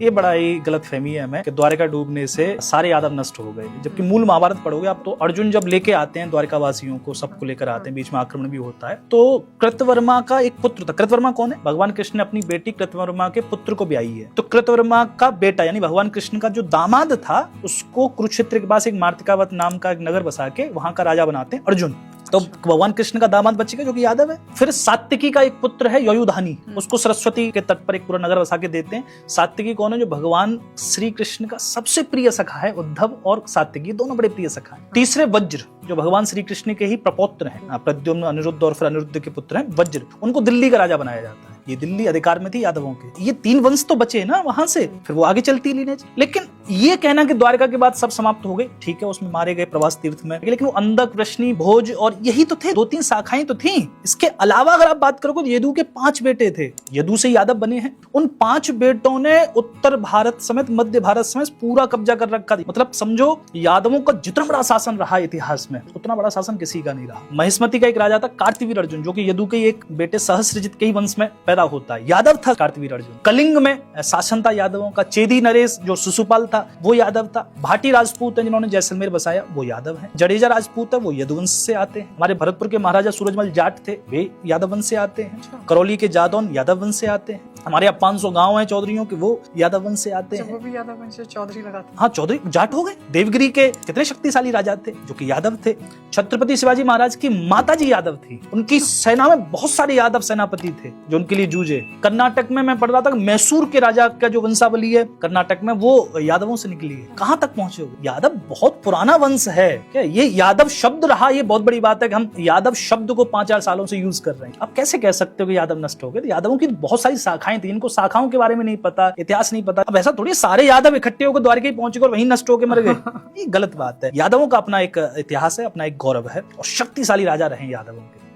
ये बड़ा ही गलत फहमी है हमें कि द्वारिका डूबने से सारे यादव नष्ट हो गए, जबकि मूल महाभारत पढ़ोगे आप तो अर्जुन जब लेके आते हैं द्वारिका वासियों को, सबको लेकर आते हैं, बीच में आक्रमण भी होता है, तो कृतवर्मा का एक पुत्र था। कृतवर्मा कौन है? भगवान कृष्ण ने अपनी बेटी कृतवर्मा के पुत्र को ब्याही है। तो कृतवर्मा का बेटा यानी भगवान कृष्ण का जो दामाद था उसको कुरुक्षेत्र के पास एक मार्तिकावत नाम का एक नगर बसा के वहां का राजा बनाते हैं अर्जुन। तो भगवान कृष्ण का दामाद बचेगा जो कि यादव है। फिर सात्विकी का एक पुत्र है युयुधानी, उसको सरस्वती के तट पर एक पूरा नगर बसा के देते हैं। सात्विकी कौन है? जो भगवान श्री कृष्ण का सबसे प्रिय सखा है। उद्धव और सात्विकी दोनों बड़े प्रिय सखा हैं। तीसरे वज्र, जो भगवान श्री कृष्ण के ही प्रपौत्र हैं, प्रद्युम्न, अनिरुद्ध और फिर अनिरुद्ध के पुत्र हैं वज्र, उनको दिल्ली का राजा बनाया जाता है। ये दिल्ली अधिकार में थी यादवों के। ये 3 वंश तो बचे ना वहां से, फिर वो आगे चलती लीनेज। लेकिन ये कहना कि द्वारका के बाद सब समाप्त हो गए, ठीक है, उसमें मारे गए प्रभास तीर्थ में, लेकिन वो अंधक, वृष्णि, भोज और यही तो थे, 2-3 शाखाएं तो थी। इसके अलावा अगर आप बात करोगे तो यदु के 5 बेटे थे, यदु से यादव बने हैं। उन 5 बेटों ने उत्तर भारत समेत मध्य भारत समेत पूरा कब्जा कर रखा था। मतलब समझो यादवों का जितना बड़ा शासन रहा इतिहास में, उतना बड़ा शासन किसी का नहीं रहा। महिष्मति का एक राजा था कार्तवीर अर्जुन, जो कि यदु के एक बेटे सहस्त्रजित के ही वंश में पैदा होता है, यादव था कार्तवीर अर्जुन। कलिंग में शासन था यादवों का। चेदी नरेश जो शिशुपाल था वो यादव था। भाटी राजपूत है जिन्होंने जैसलमेर बसाया, वो यादव है। जडेजा राजपूत है, वो यदुवंश से आते हैं। हमारे भरतपुर के महाराजा सूरजमल जाट थे, वे यादव वंश से आते हैं। करौली के जादौन यादव वंश से आते हैं। हमारे यहाँ 500 गांव हैं चौधरियों के, वो यादव वंश से आते हैं। वो भी यादव वंश से चौधरी लगाते हैं। हाँ, चौधरी जाट हो गए। देवगिरी के कितने शक्तिशाली राजा थे जो कि यादव थे। छत्रपति शिवाजी महाराज की माता जी यादव थी, उनकी सेना में बहुत सारे यादव सेनापति थे जो उनके लिए जूझे। कर्नाटक में मैं पढ़ रहा था, मैसूर के राजा का जो वंशावली है कर्नाटक में, वो यादवों से निकली है। कहां तक पहुंचे हो? यादव बहुत पुराना वंश है। क्या ये यादव शब्द रहा, ये बहुत बड़ी बात है कि हम यादव शब्द को 5-4 सालों से यूज कर रहे हैं। आप कैसे कह सकते हो कि यादव नष्ट हो गए? तो यादवों की बहुत सारी शाखाएं थी, इनको शाखाओं के बारे में नहीं पता, इतिहास नहीं पता। अब ऐसा थोड़ी सारे यादव इकट्ठे होकर द्वारका ही पहुंचे और वहीं नष्ट होकर मर गए। ये गलत बात है। यादवों का अपना एक इतिहास है, अपना एक गौरव है और शक्तिशाली राजा रहे यादवों के।